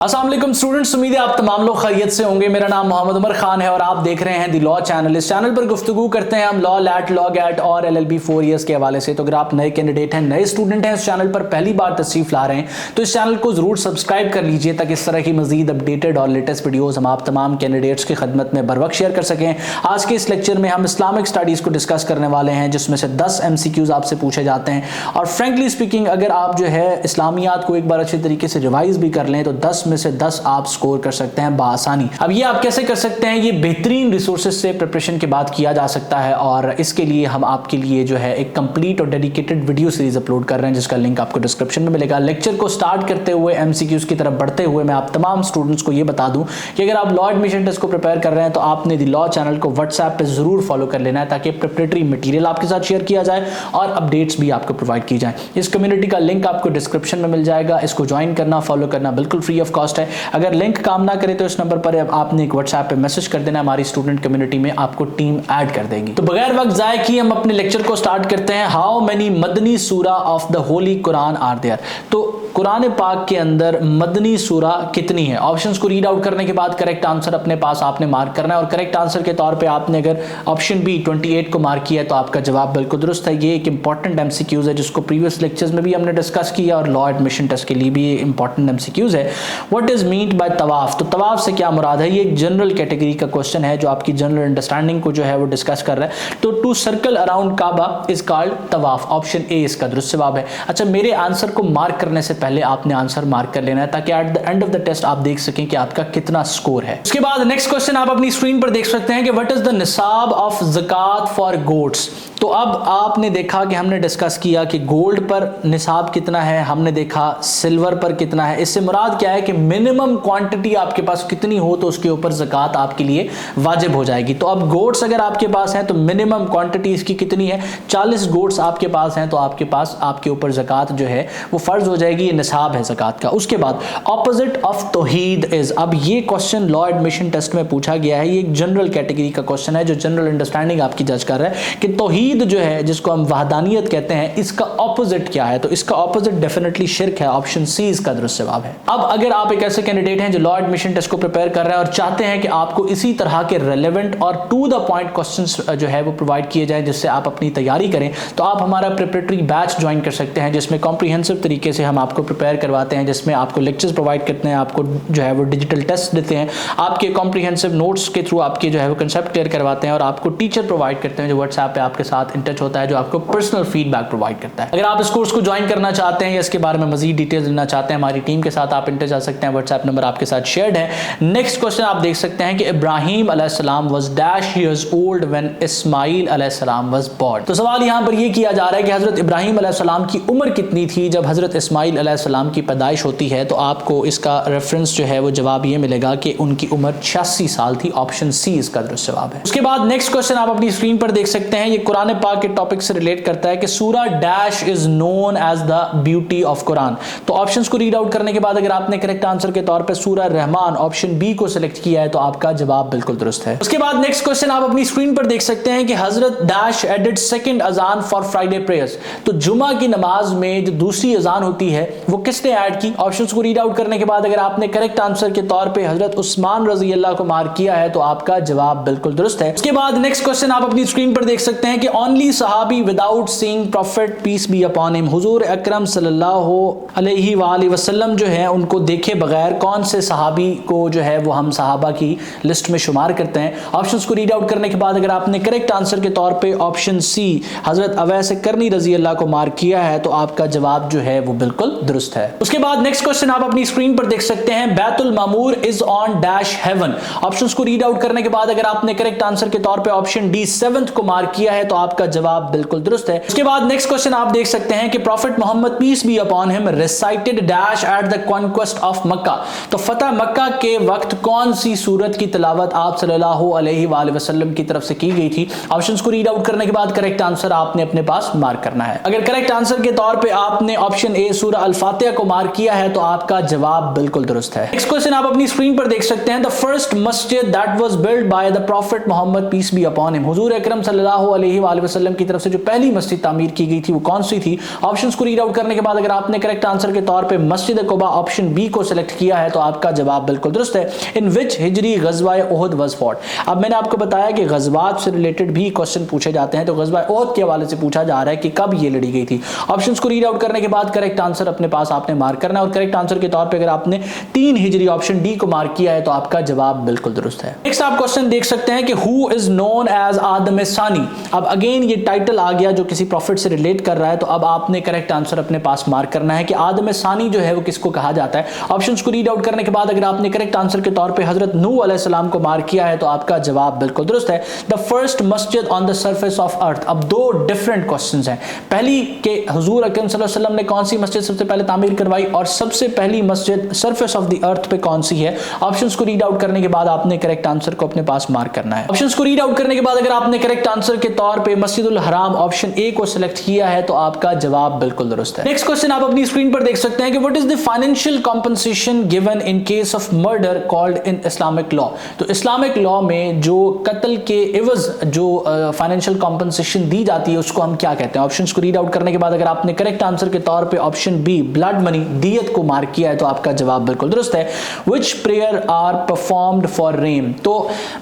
अस्सलाम वालेकुम स्टूडेंट्स, उम्मीद है आप तमाम लोग खैरियत से होंगे। मेरा नाम मोहम्मद उमर खान है और आप देख रहे हैं दी लॉ चैनल। इस चैनल पर गुफ्तगू करते हैं हम लॉ, लैट, लॉ गैट और LLB 4 ईयर्स के हवाले से। तो अगर आप नए कैंडिडेट हैं, नए स्टूडेंट हैं, इस चैनल पर पहली बार तशरीफ ला रहे हैं तो इस चैनल को जरूर सब्सक्राइब कर लीजिए ताकि इस तरह की मजीद अपडेटेड और लेटेस्ट वीडियोज़ हम आप तमाम कैंडिडेट्स की खदमत में बर वक्त शेयर कर सकें। आज के इस लेक्चर में हम इस्लामिक स्टडीज़ को डिस्कस करने वाले हैं जिसमें से 10 MCQs आपसे पूछे जाते हैं। और फ्रेंकली स्पीकिंग, अगर आप जो है इस्लामियात को एक बार अच्छे तरीके से रिवाइज भी कर लें तो 10 में से 10 आप स्कोर कर सकते हैं बासानी। अब ये आप कैसे कर सकते हैं? ये बेहतरीन रिसोर्सेज से प्रिपरेशन के बाद किया जा सकता है और इसके लिए हम आपके लिए जो है एक कंप्लीट और डेडिकेटेड वीडियो सीरीज अपलोड कर रहे हैं जिसका लिंक आपको डिस्क्रिप्शन में मिलेगा। लेक्चर को स्टार्ट करते हुए MCQs की तरफ बढ़ते हुए मैं आप तमाम स्टूडेंट्स को ये बता दूं कि अगर आप लॉ एडमिशन टेस्ट को प्रिपेयर कर रहे हैं तो आपने दी लॉ चैनल को व्हाट्सएप पे जरूर फॉलो कर लेना है ताकि प्रिपरेटरी मटेरियल आपके साथ शेयर किया जाए और अपडेट्स भी आपको प्रोवाइड की जाए। इस कम्युनिटी का लिंक आपको डिस्क्रिप्शन में मिल जाएगा। इसको ज्वाइन करना, फॉलो करना बिल्कुल फ्री ऑफ कॉस्ट है। अगर लिंक काम ना करे तो इस नंबर पर आपने एक व्हाट्सएप पे मैसेज कर देना, हमारी स्टूडेंट कम्युनिटी में आपको टीम ऐड कर देगी। तो बगैर वक्त जाए कि हम अपने लेक्चर को स्टार्ट करते हैं। How many Madani surah of the holy Quran are there? तो कुरान पाक के अंदर मदनी सूरा कितनी है? ऑप्शंस को रीड आउट करने के बाद करेक्ट आंसर अपने पास आपने मार्क करना है और करेक्ट आंसर के तौर पे आपने अगर ऑप्शन बी 28 को मार्क किया है तो आपका जवाब बिल्कुल दुरुस्त है। ये एक इंपॉर्टेंट MCQs है जिसको प्रीवियस लेक्चर्स में भी हमने डिस्कस किया और लॉ एडमिशन टेस्ट के लिए भी ये इंपॉर्टेंट MCQs है। व्हाट इज मीन्ड बाय तवाफ? तो तवाफ से क्या मुराद है? ये एक जनरल कैटेगरी का क्वेश्चन है जो आपकी जनरल अंडरस्टैंडिंग को जो है वो डिस्कस कर रहा है। तो two circle around Kaaba is called तवाफ। ऑप्शन ए इसका दुरुस्त जवाब है। अच्छा, मेरे आंसर को मार्क करने से पहले आपने आंसर मार्क कर लेना है ताकि at the end of the test आप देख सकें कि आपका कितना स्कोर है। उसके बाद नेक्स्ट क्वेश्चन आप अपनी स्क्रीन पर देख सकते हैं कि व्हाट इज द निसाब ऑफ ज़कात फॉर गोट्स। तो अब आपने देखा कि हमने डिस्कस किया कि गोल्ड पर निसाब कितना है, हमने देखा सिल्वर पर कितना है। इससे मुराद क्या है कि मिनिमम क्वांटिटी आपके पास कितनी हो तो उसके ऊपर ज़कात आपके लिए वाजिब हो जाएगी। तो अब गोट्स अगर आपके पास हैं तो मिनिमम क्वांटिटी इसकी कितनी है? 40 गोट्स आपके पास हैं तो आपके पास आपके ऊपर ज़कात जो है वो फर्ज हो जाएगी। ये निसाब है ज़कात का। उसके बाद ऑपोजिट ऑफ तौहीद इज। अब ये क्वेश्चन लॉ एडमिशन टेस्ट में पूछा गया है। ये एक जनरल कैटेगरी का क्वेश्चन है जो जनरल अंडरस्टैंडिंग आपकी जज कर रहा है कि तौहीद जो है जिसको हम वहदानियत कहते हैं इसका ऑपोजिट क्या है? तो इसका ऑपोजिट डेफिनेटली शिर्क है। ऑप्शन सी इसका दुरुस्त जवाब है। अब अगर आप एक ऐसे कैंडिडेट हैं जो लॉ एडमिशन टेस्ट को प्रिपेयर कर रहे हैं और चाहते हैं कि आपको इसी तरह के रेलेवेंट और टू द पॉइंट क्वेश्चंस जो है वो प्रोवाइड किए जाएं जिससे आप अपनी तैयारी करें, तो आप हमारा प्रिपरेटरी बैच ज्वाइन कर सकते हैं जिसमें कॉम्प्रिहेंसिव तरीके से हम आपको प्रिपेयर करवाते हैं, जिसमें आपको लेक्चर्स प्रोवाइड करते हैं, आपको जो है वो डिजिटल टेस्ट देते हैं, आपके कॉम्प्रिहेंसिव नोट्स के थ्रू आपके जो है वो कंसेप्ट क्लियर करवाते हैं और आपको टीचर प्रोवाइड करते हैं जो व्हाट्सएप पे आपके साथ इन टच होता है, जो आपको पर्सनल फीडबैक प्रोवाइड करता है। अगर आप इस कोर्स को ज्वाइन करना चाहते हैं या इसके बारे में मजीद डिटेल्स लेना चाहते हैं, हमारी टीम के साथ आप इन टच आ सकते हैं। व्हाट्सएप नंबर आपके साथ शेयर्ड है। नेक्स्ट क्वेश्चन आप देख सकते हैं कि इब्राहिम अलैहिस्सलाम was dash years old when Ismail अलैहिस्सलाम वाज बोर्न। तो सवाल यहां पर यह किया जा रहा है कि हजरत इब्राहिम अलैहिस्सलाम की उम्र कितनी थी जब हजरत इस्माइल अलैहिस्सलाम की पैदाइश होती है? तो आपको इसका रेफरेंस जो है वो जवाब ये मिलेगा कि उनकी उम्र 86 साल थी। ऑप्शन सी इसका दुरुस्त जवाब है। उसके बाद नेक्स्ट क्वेश्चन आप अपनी स्क्रीन पर देख सकते हैं। ये कुरान पाक के टॉपिक से रिलेट करता है कि surah dash is known as the beauty of Quran. तो ऑप्शंस को रीड आउट करने के बाद अगर आपने करेक्ट आंसर के तौर पे सूरा रहमान ऑप्शन बी को सिलेक्ट किया है तो आपका जवाब बिल्कुल दुरुस्त है। उसके बाद नेक्स्ट क्वेश्चन आप अपनी स्क्रीन पर देख सकते हैं कि हजरत डैश एडेड सेकंड अजान फॉर फ्राइडे प्रेयर्स। तो जुमा की नमाज में जो दूसरी अजान होती है वो किसने ऐड की? ऑप्शंस को रीड आउट करने के बाद अगर आपने करेक्ट आंसर के तौर पे हजरत उस्मान रजी अल्लाह को मार्क किया है तो आपका जवाब बिल्कुल दुरुस्त है। उसके बाद नेक्स्ट क्वेश्चन आप अपनी स्क्रीन पर देख सकते हैं कि ओनली सहाबी without seeing prophet peace be upon him, हुजूर अकरम सल्लल्लाहु अलैहि वसल्लम जो है उनको देखे बगैर कौन से सहाबी को जो है वो हम सहाबा की लिस्ट में शुमार करते हैं? ऑप्शंस को रीड आउट करने के बाद अगर आपने करेक्ट आंसर के तौर पे ऑप्शन सी हजरत अवैस करनी रजी अल्लाह को मार्क किया है तो आपका जवाब जो है वो बिल्कुल दुरुस्त है। उसके बाद नेक्स्ट क्वेश्चन आप अपनी स्क्रीन पर देख सकते हैं Baitul Mamur is on dash heaven. Options को रीड आउट करने के बाद अगर आपने करेक्ट आंसर के तौर पे ऑप्शन डी 7th को मार्क किया है तो आपका जवाब बिल्कुल दुरुस्त है। उसके बाद नेक्स्ट क्वेश्चन आप देख सकते हैं कि prophet Mohammad peace be upon him recited dash at the conquest of Mecca. तो फतह मक्का के वक्त कौन सी सूरत की तिलावत आप सल्लल्लाहु अलैहि वसल्लम की तरफ से की गई थी? ऑप्शंस को रीड आउट करने के बाद करेक्ट आंसर आपने अपने पास मार्क करना है। अगर करेक्ट आंसर के तौर पे आपने ऑप्शन ए सूरा अल फातिहा को मार्क किया है तो आपका जवाब बिल्कुल दुरुस्त है। नेक्स्ट क्वेश्चन आप अपनी स्क्रीन पर देख सकते हैं द फर्स्ट मस्जिद that was built by the prophet Mohammad peace be upon him, हुजूर अकरम सल्लल्लाहु अलैहि अलैहि वसल्लम की तरफ से जो पहली मस्जिद तामीर की गई थी वो कौन सी थी? ऑप्शंस को रीड आउट करने के बाद अगर आपने करेक्ट आंसर के तौर पे मस्जिद कुबा ऑप्शन बी को सिलेक्ट किया है तो आपका जवाब बिल्कुल दुरुस्त है। इन विच हिजरी गज़वाए उहद वाज फॉट। अब मैंने आपको बताया कि गज़वात से रिलेटेड भी क्वेश्चन पूछे जाते हैं, तो गज़वाए उहद के हवाले से पूछा जा रहा है कि कब ये लड़ी गई थी। ऑप्शंस को रीड आउट करने के बाद करेक्ट आंसर अपने पास आपने मार्क करना है और करेक्ट आंसर के तौर पे अगर आपने 3 हिजरी ऑप्शन डी को मार्क किया है तो आपका जवाब बिल्कुल दुरुस्त है। नेक्स्ट आप क्वेश्चन देख सकते हैं कि हु इज नोन एज आदम सानी। अब अगेन ये टाइटल आ गया जो किसी प्रॉफिट से रिलेट कर रहा है, तो अब आपने करेक्ट आंसर अपने पास मार्क करना है कि आदम सानी जो है वो किसको कहा जाता है। ऑप्शंस को रीड आउट करने के बाद अगर आपने करेक्ट आंसर के तौर पे हजरत नूह अलैहि सलाम को मार्क किया है तो आपका जवाब बिल्कुल दुरुस्त है। द फर्स्ट मस्जिद on the surface of earth. अब 2 डिफरेंट क्वेश्चंस हैं। पहली के हुजूर अकरम सल्लल्लाहु अलैहि वसल्लम ने कौन सी मस्जिद सबसे पहले तामीर करवाई और सबसे पहली मस्जिद सरफेस ऑफ द अर्थ पे कौन सी है। ऑप्शंस को रीड आउट करने के बाद आपने करेक्ट आंसर को अपने पास मार्क करना है। ऑप्शंस को रीड आउट करने के बाद अगर आपने करेक्ट आंसर के तौर पे मस्जिदुल हराम ऑप्शन ए को सिलेक्ट किया है तो आपका जवाब बिल्कुल दुरुस्त है। नेक्स्ट क्वेश्चन आप अपनी स्क्रीन पर देख सकते हैं कि what is the financial compensation given in case of murder called in Islamic law. तो इस्लामिक लॉ में जो कत्ल के एवज जो फाइनेंशियल कंपनसेशन दी जाती है उसको हम क्या कहते हैं। ऑप्शंस को रीड आउट करने के बाद अगर आपने करेक्ट आंसर के तौर पे ऑप्शन बी ब्लड मनी दियत को मार्क किया है तो आपका जवाब बिल्कुल दुरुस्त है। Which prayer are performed for rain. तो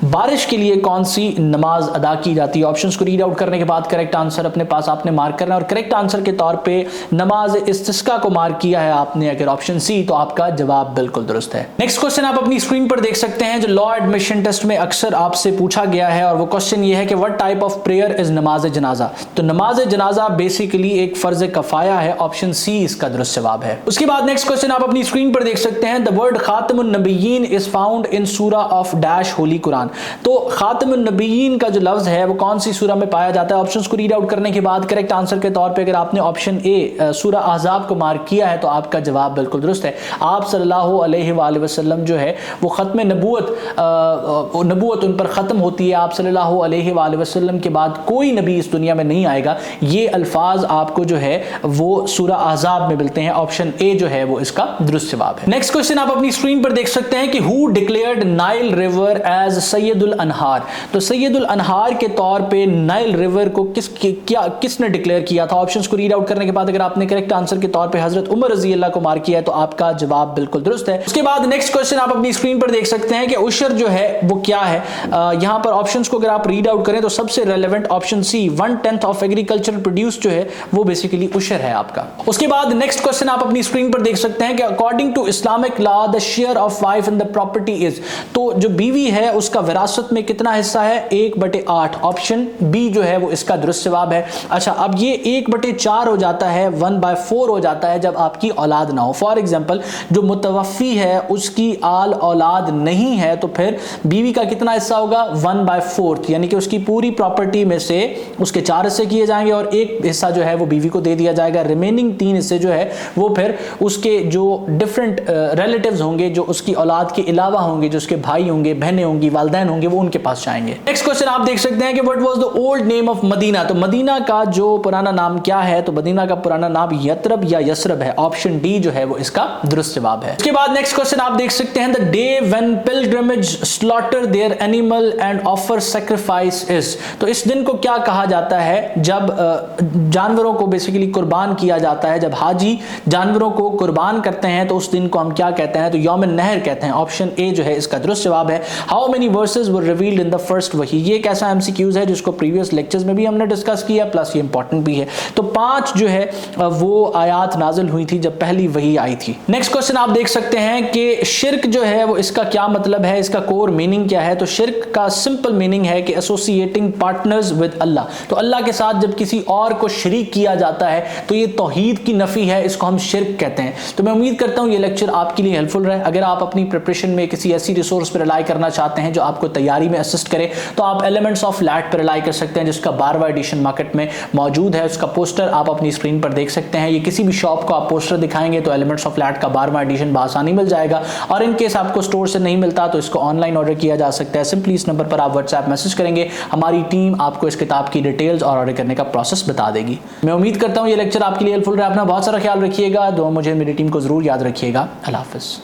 बारिश के लिए कौन सी नमाज अदा की जाती है। ऑप्शंस को रीड आउट करने के बाद करेक्ट आंसर अपने पास आपने मार्क करना है और करेक्ट आंसर के तौर पे नमाज इस्तिस्का को मार्क किया है आपने अगर ऑप्शन सी तो आपका जवाब बिल्कुल दुरुस्त है। नेक्स्ट क्वेश्चन आप अपनी स्क्रीन पर देख सकते हैं जो लॉ एडमिशन टेस्ट में अक्सर आपसे पूछा गया है और वो क्वेश्चन ये है कि what type of prayer is नमाज जनाजा। तो नमाज जनाजा बेसिकली एक फर्ज कफाया है। ऑप्शन सी इसका दुरुस्त जवाब है। उसके बाद नेक्स्ट क्वेश्चन आप अपनी स्क्रीन पर देख सकते हैं द वर्ड खातमुन नबिय्यीन इज फाउंड इन सूरा ऑफ डैश होली कुरान। तो खातमुन नबिय्यीन का जो लफ्ज है वो कौन सी सूरा में पाया जाता है। ऑप्शंस को रीड आउट करने के बाद करेक्ट आंसर के तौर पे अगर आपने ऑप्शन ए सूरा अहज़ाब को मार्क किया है तो आपका जवाब बिल्कुल दुरुस्त है। आप सल्लल्लाहु अलैहि वसल्लम जो है वो खत्म नबूवत उन पर ख़त्म होती है। आप सल्लल्लाहु अलैहि वसल्लम के बाद कोई नबी इस दुनिया में नहीं आएगा। ये अल्फाज आपको जो है वो सूरा अहज़ाब में मिलते हैं। ऑप्शन ए जो है वो इसका दुरुस्त जवाब है। नेक्स्ट क्वेश्चन आप अपनी स्क्रीन पर देख सकते हैं कि who declared Nile river as सैयदुल अनहार। तो सैयदुल अनहार के तौर पे नाइल रिवर को किसने डिक्लेयर किया था। ऑप्शंस को रीड आउट करने के बाद अगर आपने करेक्ट आंसर के तौर पे हजरत उमर रजी अल्लाह को मार्क किया है तो आपका जवाब बिल्कुल दुरुस्त है। उसके बाद नेक्स्ट क्वेश्चन आप अपनी स्क्रीन पर देख सकते हैं कि उशर जो है वो क्या है। यहां पर ऑप्शंस को अगर आप रीड आउट करें तो सबसे relevant option C 1/10 of agricultural produce जो है वो बेसिकली उशर है आपका। उसके बाद नेक्स्ट क्वेश्चन आप अपनी स्क्रीन पर देख सकते हैं कि according to Islamic law the share of wife in the property is. तो जो बीवी है उसका विरासत में कितना हिस्सा है 1/8। ऑप्शन बी जो है वो इसका दुरुस्त जवाब है। अच्छा अब ये 1/4 हो जाता है 1/4 हो जाता है जब आपकी औलाद ना हो। फॉर एग्जाम्पल जो मुतवफ़ी है उसकी आल औलाद नहीं है तो फिर बीवी का कितना हिस्सा होगा 1/4, यानी कि उसकी पूरी प्रॉपर्टी में से उसके 4 हिस्से किए जाएंगे और एक हिस्सा जो है वो बीवी को दे दिया जाएगा। रिमेनिंग 3 हिस्से जो है वो फिर उसके जो डिफरेंट रिलेटिव्स होंगे जो उसकी औलाद के अलावा होंगे, जो उसके भाई होंगे, बहनें होंगी, वालिदैन होंगे, वो उनके पास जाएंगे। नेक्स्ट क्वेश्चन आप देख सकते हैं कि what was the old name of Medina. तो मदीना का जो पुराना नाम क्या है। तो मदीना का पुराना नाम यतरब या यसरब है। ऑप्शन डी जो है वो इसका दुरुस्त जवाब है। उसके बाद नेक्स्ट क्वेश्चन आप देख सकते हैं the day when pilgrimage slaughter their animal and offer sacrifice is. तो इस दिन को क्या कहा जाता है जब जानवरों को बेसिकली कुर्बान किया जाता है। जब हाजी जानवरों को कुर्बान करते हैं तो उस दिन को हम क्या कहते हैं। तो यौम नहर कहते हैं। ऑप्शन ए जो है इसका दुरुस्त जवाब है। How many versus were revealed in the first वही। ये एक ऐसा एमसीक्यूज है जिसको प्रीवियस लेक्चर्स में भी हमने डिस्कस किया प्लस ये इंपॉर्टेंट भी है। तो 5 जो है वो आयात नाजिल हुई थी जब पहली वही आई थी। नेक्स्ट क्वेश्चन आप देख सकते हैं कि शिर्क जो है वो इसका क्या मतलब है, इसका कोर मीनिंग क्या है। तो शिर्क का सिंपल मीनिंग है कि एसोसिएटिंग पार्टनर्स विद अल्लाह। तो अल्लाह के साथ जब किसी और को शरीक किया जाता है तो ये तौहीद की नफी है, इसको हम शिर्क कहते हैं। तो मैं उम्मीद करता हूँ ये लेक्चर आपके लिए हेल्पफुल रहे। अगर आप अपनी प्रिपरेशन में किसी ऐसी रिसोर्स पर रिलाई करना चाहते हैं जो आपको तैयारी में असिस्ट करे तो आप एलिमेंट्स ऑफ लैट पर रिलाई कर सकते हैं जिसका 12वां एडिशन मार्केट में मौजूद है। उसका पोस्टर आप अपनी स्क्रीन पर देख सकते हैं। ये किसी भी शॉप को आप पोस्टर दिखाएंगे तो एलिमेंट्स ऑफ लैट का 12वां एडिशन बआसानी मिल जाएगा और इन केस आपको स्टोर से नहीं मिलता तो इसको ऑनलाइन ऑर्डर किया जा सकता है। सिंपली इस नंबर पर आप व्हाट्सएप मैसेज करेंगे, हमारी टीम आपको इस किताब की डिटेल्स और ऑर्डर करने का प्रोसेस बता देगी। मैं उम्मीद करता हूँ ये लेक्चर आपके लिए हेल्पफुल रहा। अपना बहुत सारा ख्याल रखिएगा। दुआ मुझे मेरी टीम को जरूर याद रखिएगा। अल्लाह हाफिज़।